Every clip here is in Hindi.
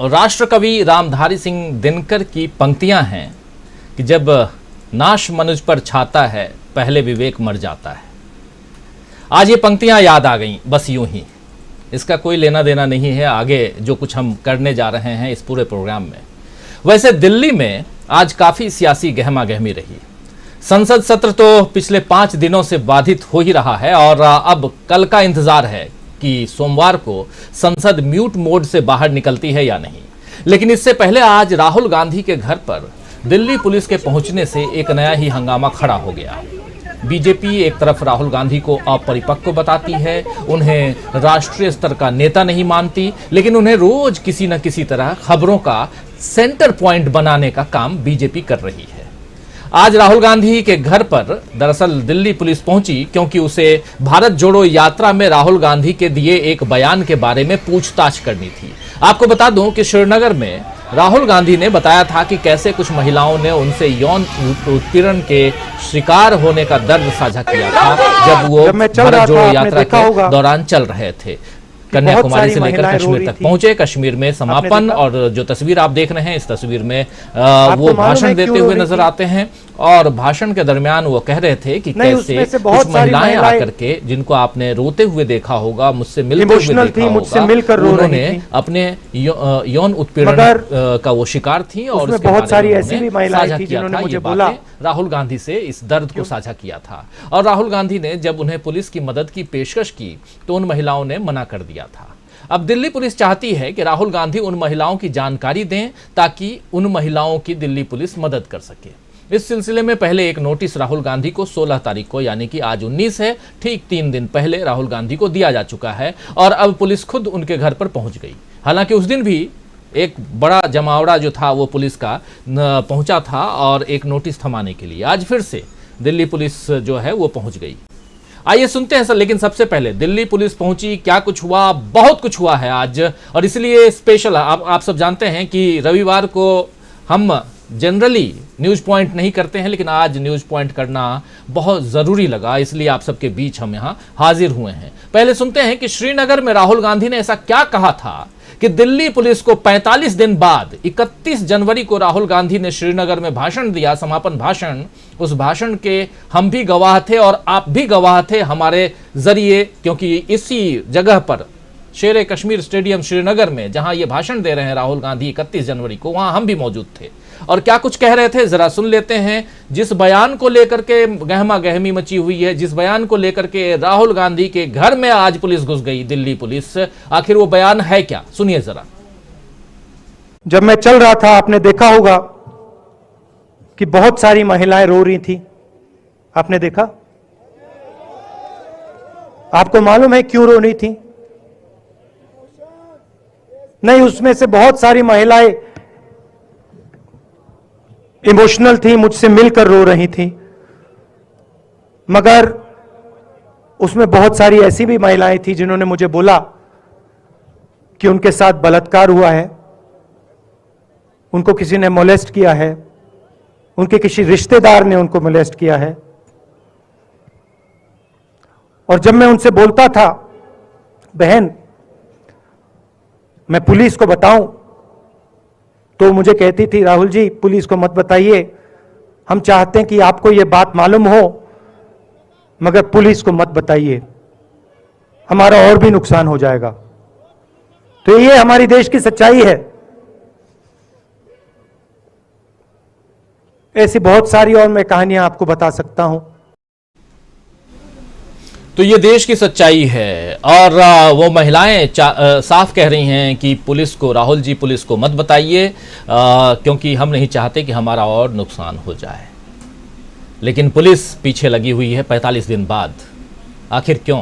राष्ट्रकवि रामधारी सिंह दिनकर की पंक्तियां हैं कि जब नाश मनुज पर छाता है पहले विवेक मर जाता है। आज ये पंक्तियां याद आ गईं, बस यूं ही। इसका कोई लेना देना नहीं है आगे जो कुछ हम करने जा रहे हैं इस पूरे प्रोग्राम में। वैसे दिल्ली में आज काफ़ी सियासी गहमा गहमी रही। संसद सत्र तो पिछले 5 दिनों से बाधित हो ही रहा है और अब कल का इंतजार है कि सोमवार को संसद म्यूट मोड से बाहर निकलती है या नहीं। लेकिन इससे पहले आज राहुल गांधी के घर पर दिल्ली पुलिस के पहुंचने से एक नया ही हंगामा खड़ा हो गया। बीजेपी एक तरफ राहुल गांधी को अपरिपक्व बताती है, उन्हें राष्ट्रीय स्तर का नेता नहीं मानती, लेकिन उन्हें रोज किसी न किसी तरह खबरों का सेंटर पॉइंट बनाने का काम बीजेपी कर रही है। आज राहुल गांधी के घर पर दरअसल दिल्ली पुलिस पहुंची क्योंकि उसे भारत जोड़ो यात्रा में राहुल गांधी के दिए एक बयान के बारे में पूछताछ करनी थी। आपको बता दूं कि श्रीनगर में राहुल गांधी ने बताया था कि कैसे कुछ महिलाओं ने उनसे यौन उत्पीड़न के शिकार होने का दर्द साझा किया था जब वो भारत जोड़ो यात्रा के दौरान चल रहे थे। कन्याकुमारी से लेकर कश्मीर तक पहुंचे। कश्मीर में समापन और जो तस्वीर आप देख रहे हैं, इस तस्वीर में वो भाषण देते हुए नजर आते हैं और भाषण के दरमियान वो कह रहे थे कि कैसे कुछ महिलाएं आकर के, जिनको आपने रोते हुए देखा होगा, मुझसे मिलते हुए देखा होगा, उन्होंने अपने यौन उत्पीड़न का वो शिकार थी और उसके बहुत सारी ऐसी भी महिलाएं थी जिन्होंने मुझे बोला, राहुल गांधी से इस दर्द को साझा किया था। और राहुल गांधी ने जब उन्हें पुलिस की मदद की पेशकश की तो उन महिलाओं ने मना कर दिया था। अब दिल्ली पुलिस चाहती है कि राहुल गांधी उन महिलाओं की जानकारी दें ताकि उन महिलाओं की दिल्ली पुलिस मदद कर सके। इस सिलसिले में पहले एक नोटिस राहुल गांधी को 16 तारीख को, यानी कि आज 19 है, ठीक 3 दिन पहले राहुल गांधी को दिया जा चुका है और अब पुलिस खुद उनके घर पर पहुंच गई। हालांकि उस दिन भी एक बड़ा जमावड़ा जो था वो पुलिस का पहुंचा था और एक नोटिस थमाने के लिए। आज फिर से दिल्ली पुलिस जो है वो पहुंच गई। आइए सुनते हैं सर, लेकिन सबसे पहले दिल्ली पुलिस पहुंची, क्या कुछ हुआ? बहुत कुछ हुआ है आज और इसलिए स्पेशल आप सब जानते हैं कि रविवार को हम जनरली न्यूज पॉइंट नहीं करते हैं, लेकिन आज न्यूज पॉइंट करना बहुत जरूरी लगा, इसलिए आप सबके बीच हम यहां हाजिर हुए हैं। पहले सुनते हैं कि श्रीनगर में राहुल गांधी ने ऐसा क्या कहा था कि दिल्ली पुलिस को 45 दिन बाद 31 जनवरी को राहुल गांधी ने श्रीनगर में भाषण दिया, समापन भाषण। उस भाषण के हम भी गवाह थे और आप भी गवाह थे हमारे जरिए, क्योंकि इसी जगह पर शेर कश्मीर स्टेडियम श्रीनगर में जहां ये भाषण दे रहे हैं राहुल गांधी 31 जनवरी को, वहां हम भी मौजूद थे। और क्या कुछ कह रहे थे जरा सुन लेते हैं। जिस बयान को लेकर के गहमा गहमी मची हुई है, जिस बयान को लेकर के राहुल गांधी के घर में आज पुलिस घुस गई, दिल्ली पुलिस, आखिर वो बयान है क्या, सुनिए जरा। जब मैं चल रहा था आपने देखा होगा कि बहुत सारी महिलाएं रो रही थी। आपने देखा? आपको मालूम है क्यों रो रही थी? नहीं, उसमें से बहुत सारी महिलाएं इमोशनल थी, मुझसे मिलकर रो रही थी, मगर उसमें बहुत सारी ऐसी भी महिलाएं थी जिन्होंने मुझे बोला कि उनके साथ बलात्कार हुआ है, उनको किसी ने मोलेस्ट किया है, उनके किसी रिश्तेदार ने उनको मोलेस्ट किया है। और जब मैं उनसे बोलता था, बहन मैं पुलिस को बताऊं, तो मुझे कहती थी, राहुल जी पुलिस को मत बताइए, हम चाहते हैं कि आपको यह बात मालूम हो, मगर पुलिस को मत बताइए, हमारा और भी नुकसान हो जाएगा। तो ये हमारी देश की सच्चाई है। ऐसी बहुत सारी और मैं कहानियां आपको बता सकता हूं। तो ये देश की सच्चाई है और वो महिलाएं साफ कह रही हैं कि पुलिस को, राहुल जी पुलिस को मत बताइए क्योंकि हम नहीं चाहते कि हमारा और नुकसान हो जाए। लेकिन पुलिस पीछे लगी हुई है 45 दिन बाद। आखिर क्यों?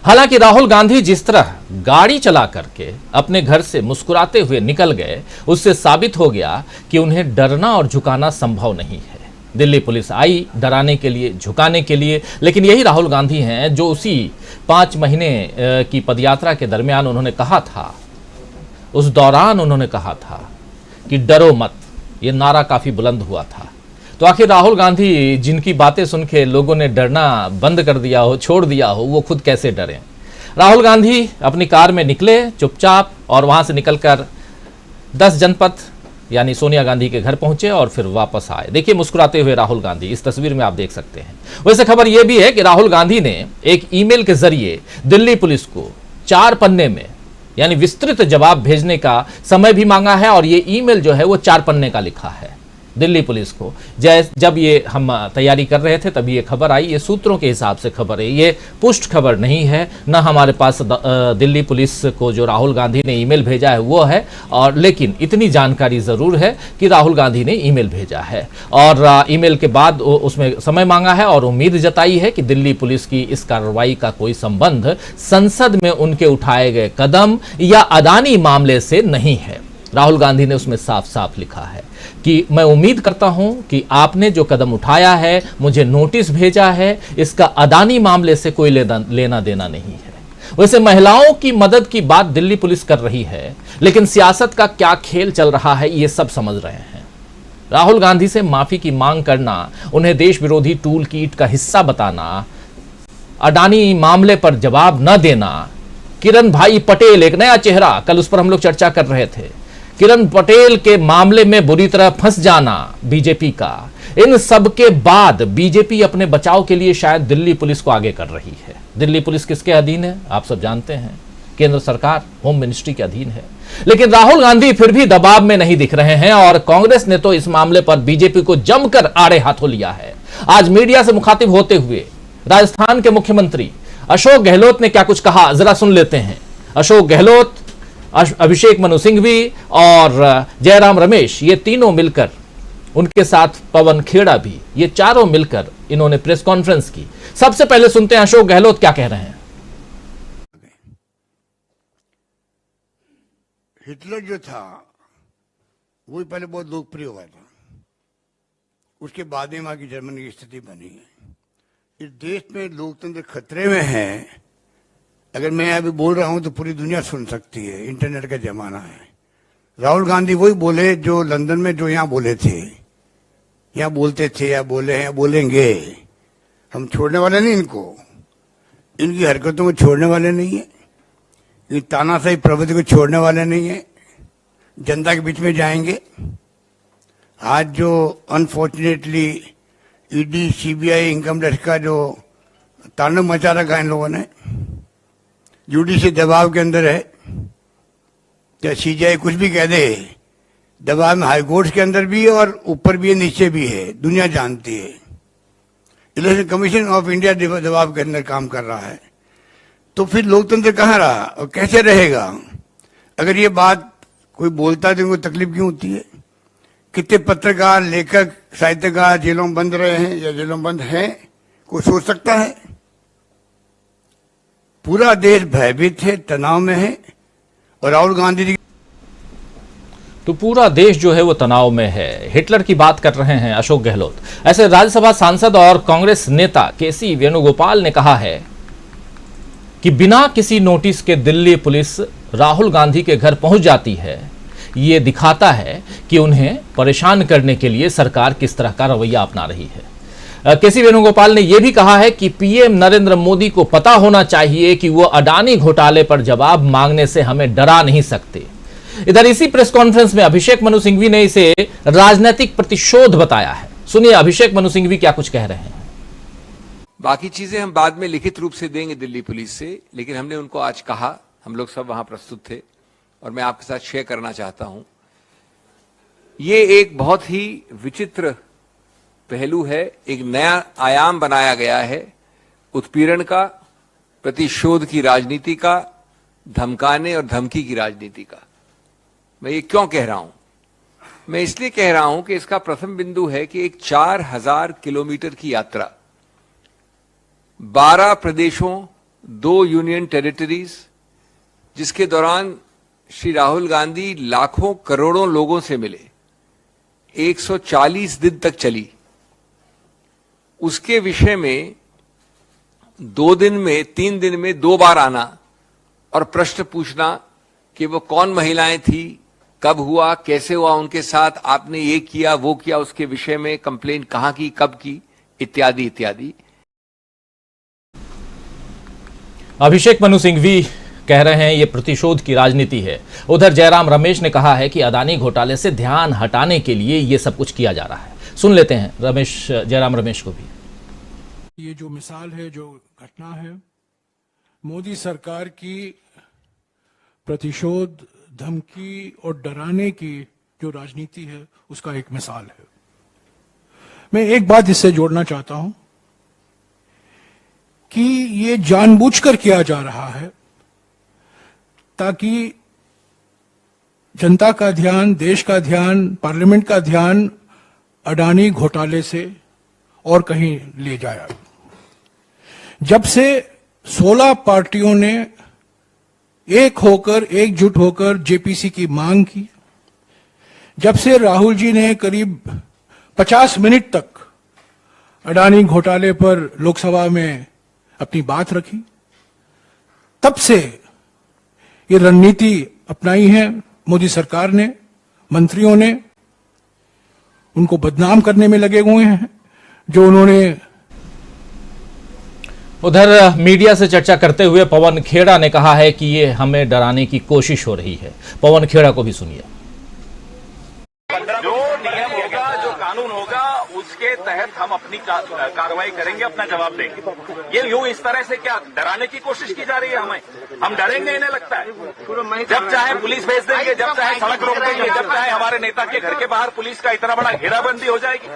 हालांकि राहुल गांधी जिस तरह गाड़ी चला करके अपने घर से मुस्कुराते हुए निकल गए, उससे साबित हो गया कि उन्हें डरना और झुकाना संभव नहीं है। दिल्ली पुलिस आई डराने के लिए, झुकाने के लिए, लेकिन यही राहुल गांधी हैं जो उसी 5 महीने की पदयात्रा के दरमियान उन्होंने कहा था, उस दौरान उन्होंने कहा था कि डरो मत, ये नारा काफी बुलंद हुआ था। तो आखिर राहुल गांधी जिनकी बातें सुन के लोगों ने डरना बंद कर दिया हो, छोड़ दिया हो, वो खुद कैसे डरें? राहुल गांधी अपनी कार में निकले चुपचाप और वहां से निकलकर 10 जनपद यानी सोनिया गांधी के घर पहुंचे और फिर वापस आए। देखिए मुस्कुराते हुए राहुल गांधी, इस तस्वीर में आप देख सकते हैं। वैसे खबर यह भी है कि राहुल गांधी ने एक ईमेल के जरिए दिल्ली पुलिस को 4 पन्ने में यानी विस्तृत जवाब भेजने का समय भी मांगा है और ये ईमेल जो है वो 4 पन्ने का लिखा है दिल्ली पुलिस को। जब ये हम तैयारी कर रहे थे तभी ये खबर आई। ये सूत्रों के हिसाब से खबर है, ये पुष्ट खबर नहीं है। ना हमारे पास दिल्ली पुलिस को जो राहुल गांधी ने ईमेल भेजा है वो है, और लेकिन इतनी जानकारी जरूर है कि राहुल गांधी ने ईमेल भेजा है और ईमेल के बाद उसमें समय मांगा है और उम्मीद जताई है कि दिल्ली पुलिस की इस कार्रवाई का कोई संबंध संसद में उनके उठाए गए कदम या अदानी मामले से नहीं है। राहुल गांधी ने उसमें साफ साफ लिखा है कि मैं उम्मीद करता हूं कि आपने जो कदम उठाया है, मुझे नोटिस भेजा है, इसका अदानी मामले से कोई लेना देना नहीं है। वैसे महिलाओं की मदद की बात दिल्ली पुलिस कर रही है, लेकिन सियासत का क्या खेल चल रहा है ये सब समझ रहे हैं। राहुल गांधी से माफी की मांग करना, उन्हें देश विरोधी टूल किट का हिस्सा बताना, अडानी मामले पर जवाब न देना, किरण भाई पटेल एक नया चेहरा, कल उस पर हम लोग चर्चा कर रहे थे, किरण पटेल के मामले में बुरी तरह फंस जाना बीजेपी का, इन सब के बाद बीजेपी अपने बचाव के लिए शायद दिल्ली पुलिस को आगे कर रही है। दिल्ली पुलिस किसके अधीन है आप सब जानते हैं, केंद्र सरकार होम मिनिस्ट्री के अधीन है। लेकिन राहुल गांधी फिर भी दबाव में नहीं दिख रहे हैं और कांग्रेस ने तो इस मामले पर बीजेपी को जमकर आड़े हाथों लिया है। आज मीडिया से मुखातिब होते हुए राजस्थान के मुख्यमंत्री अशोक गहलोत ने क्या कुछ कहा, जरा सुन लेते हैं। अशोक गहलोत, अभिषेक मनु सिंघवी और जयराम रमेश, ये तीनों मिलकर, उनके साथ पवन खेड़ा भी, ये चारों मिलकर इन्होंने प्रेस कॉन्फ्रेंस की। सबसे पहले सुनते हैं अशोक गहलोत क्या कह रहे हैं। हिटलर जो था वो पहले बहुत लोकप्रिय हुआ था, उसके बाद में वहां की जर्मनी की स्थिति बनी है। इस देश में लोकतंत्र खतरे में है। अगर मैं अभी बोल रहा हूं तो पूरी दुनिया सुन सकती है, इंटरनेट का जमाना है। राहुल गांधी वही बोले जो लंदन में जो यहां बोले थे, यहां बोलते थे या बोले हैं या बोलेंगे। हम छोड़ने वाले नहीं इनको, इनकी हरकतों को छोड़ने वाले नहीं है, ये तानाशाही प्रवृत्ति को छोड़ने वाले नहीं है। जनता के बीच में जाएंगे। आज जो unfortunately ED, CBI, income tax का जो तांडव मचा रखा इन लोगों ने, जुडिशल दबाव के अंदर है, या सीबीआई कुछ भी कह दे, दबाव में हाई कोर्ट के अंदर भी है और ऊपर भी है, नीचे भी है, दुनिया जानती है। इलेक्शन कमीशन ऑफ इंडिया दबाव के अंदर काम कर रहा है। तो फिर लोकतंत्र कहाँ रहा और कैसे रहेगा? अगर ये बात कोई बोलता है तो उनको तकलीफ क्यों होती है? कितने पत्रकार, लेखक, साहित्यकार जेलों में बंद रहे हैं या जेलों में बंद हैं, कोई सोच सकता है? पूरा देश भयभीत है, तनाव में है। और राहुल गांधी जी, तो पूरा देश जो है वो तनाव में है। हिटलर की बात कर रहे हैं अशोक गहलोत। ऐसे राज्यसभा सांसद और कांग्रेस नेता केसी वेणुगोपाल ने कहा है कि बिना किसी नोटिस के दिल्ली पुलिस राहुल गांधी के घर पहुंच जाती है, ये दिखाता है कि उन्हें परेशान करने के लिए सरकार किस तरह का रवैया अपना रही है। केसी वेणुगोपाल ने यह भी कहा है कि पीएम नरेंद्र मोदी को पता होना चाहिए कि वो अडानी घोटाले पर जवाब मांगने से हमें डरा नहीं सकते। इधर इसी प्रेस कॉन्फ्रेंस में अभिषेक मनु सिंघवी ने इसे राजनीतिक प्रतिशोध बताया है। सुनिए अभिषेक मनु सिंघवी क्या कुछ कह रहे हैं। बाकी चीजें हम बाद में लिखित रूप से देंगे दिल्ली पुलिस से, लेकिन हमने उनको आज कहा, हम लोग सब वहां प्रस्तुत थे और मैं आपके साथ शेयर करना चाहता हूं। ये एक बहुत ही विचित्र पहलू है, एक नया आयाम बनाया गया है उत्पीड़न का, प्रतिशोध की राजनीति का, धमकाने और धमकी की राजनीति का। मैं ये क्यों कह रहा हूं? मैं इसलिए कह रहा हूं कि इसका प्रथम बिंदु है कि एक 4000 किलोमीटर की यात्रा, 12 प्रदेशों, 2 यूनियन टेरिटरीज, जिसके दौरान श्री राहुल गांधी लाखों करोड़ों लोगों से मिले, 140 दिन तक चली, उसके विषय में 2 दिन में, 3 दिन में 2 बार आना और प्रश्न पूछना कि वो कौन महिलाएं थी, कब हुआ, कैसे हुआ उनके साथ, आपने ये किया वो किया, उसके विषय में कंप्लेन कहां की, कब की, इत्यादि इत्यादि। अभिषेक मनु सिंघवी कह रहे हैं ये प्रतिशोध की राजनीति है। उधर जयराम रमेश ने कहा है कि अदानी घोटाले से ध्यान हटाने के लिए ये सब कुछ किया जा रहा है। सुन लेते हैं जयराम रमेश को भी। ये जो मिसाल है, जो घटना है, मोदी सरकार की प्रतिशोध, धमकी और डराने की जो राजनीति है उसका एक मिसाल है। मैं एक बात इससे जोड़ना चाहता हूं कि ये जानबूझकर किया जा रहा है ताकि जनता का ध्यान, देश का ध्यान, पार्लियामेंट का ध्यान अडानी घोटाले से और कहीं ले जाए। जब से 16 पार्टियों ने एकजुट होकर जेपीसी की मांग की, जब से राहुल जी ने करीब 50 मिनट तक अडानी घोटाले पर लोकसभा में अपनी बात रखी, तब से ये रणनीति अपनाई है मोदी सरकार ने, मंत्रियों ने। उनको बदनाम करने में लगे हुए हैं जो उन्होंने। उधर मीडिया से चर्चा करते हुए पवन खेड़ा ने कहा है कि ये हमें डराने की कोशिश हो रही है। पवन खेड़ा को भी सुनिए। जो नियम होगा, जो कानून होगा, उसके तहत हम अपनी कार्रवाई करेंगे, अपना जवाब देंगे। ये यूं इस तरह से क्या डराने की कोशिश की जा रही है हमें? हम डरेंगे इन्हें लगता है? जब चाहे पुलिस भेज देंगे, जब चाहे सड़क रोक देंगे, जब चाहे हमारे नेता के घर के बाहर पुलिस का इतना बड़ा घेराबंदी हो जाएगी।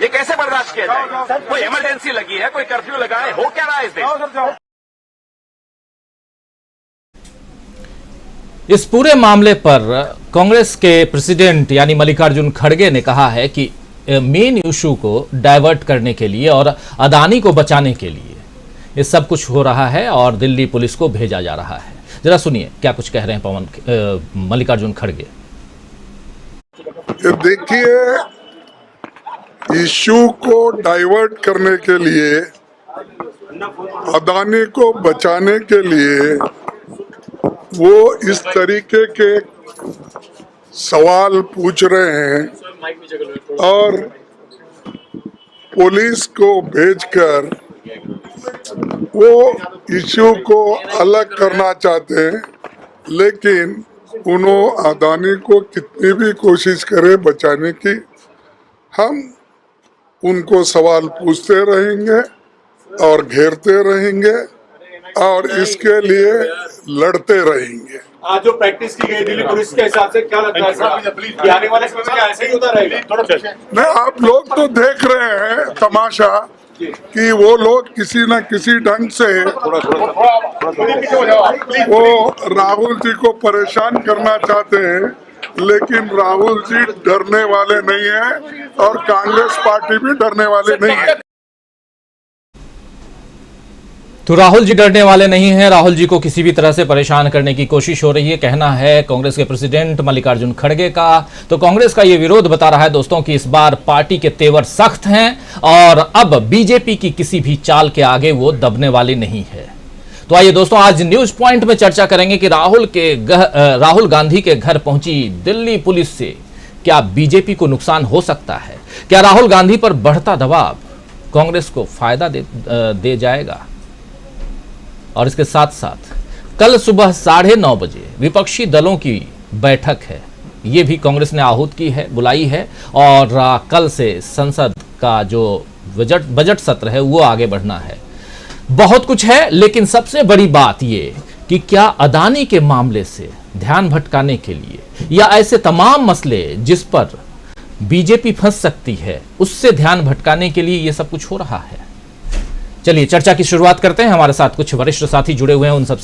ये कैसे बर्दाश्त किया जाएगा? कोई इमरजेंसी लगी है, कोई कर्फ्यू लगा है, हो क्या रहा है इस देश? इस पूरे मामले पर कांग्रेस के प्रेसिडेंट यानी मल्लिकार्जुन खड़गे ने कहा है कि मेन इशू को डाइवर्ट करने के लिए और अदानी को बचाने के लिए ये सब कुछ हो रहा है और दिल्ली पुलिस को भेजा जा रहा है। जरा सुनिए क्या कुछ कह रहे हैं मल्लिकार्जुन खड़गे। देखिए, इशू को डाइवर्ट करने के लिए, अदानी को बचाने के लिए वो इस तरीके के सवाल पूछ रहे हैं और पुलिस को भेजकर वो इश्यू को अलग करना चाहते हैं। लेकिन उन्होंने अदानी को कितनी भी कोशिश करे बचाने की, हम उनको सवाल पूछते रहेंगे और घेरते रहेंगे और इसके लिए लड़ते रहेंगे। आज जो प्रैक्टिस की गई दिल्ली पुलिस के हिसाब से क्या लगता है कि आने वाले समय में क्या ऐसे ही होता रहेगा? नहीं, आप लोग तो देख रहे हैं तमाशा कि वो लोग किसी न किसी ढंग से वो राहुल जी को परेशान करना चाहते हैं, लेकिन राहुल जी डरने वाले नहीं है और कांग्रेस पार्टी भी डरने वाले नहीं है। तो राहुल जी डरने वाले नहीं हैं, राहुल जी को किसी भी तरह से परेशान करने की कोशिश हो रही है, कहना है कांग्रेस के प्रेसिडेंट मल्लिकार्जुन खड़गे का। तो कांग्रेस का ये विरोध बता रहा है दोस्तों कि इस बार पार्टी के तेवर सख्त हैं और अब बीजेपी की किसी भी चाल के आगे वो दबने वाली नहीं है। तो आइए दोस्तों, आज न्यूज पॉइंट में चर्चा करेंगे कि राहुल गांधी के घर पहुंची दिल्ली पुलिस से क्या बीजेपी को नुकसान हो सकता है? क्या राहुल गांधी पर बढ़ता दबाव कांग्रेस को फायदा दे जाएगा? और इसके साथ साथ कल सुबह 9:30 बजे विपक्षी दलों की बैठक है, ये भी कांग्रेस ने आहूत की है, बुलाई है और कल से संसद का जो बजट सत्र है वो आगे बढ़ना है। बहुत कुछ है, लेकिन सबसे बड़ी बात ये कि क्या अदानी के मामले से ध्यान भटकाने के लिए या ऐसे तमाम मसले जिस पर बीजेपी फंस सकती है उससे ध्यान भटकाने के लिए ये सब कुछ हो रहा है। चलिए चर्चा की शुरुआत करते हैं। हमारे साथ कुछ वरिष्ठ साथी जुड़े हुए हैं, उन सबसे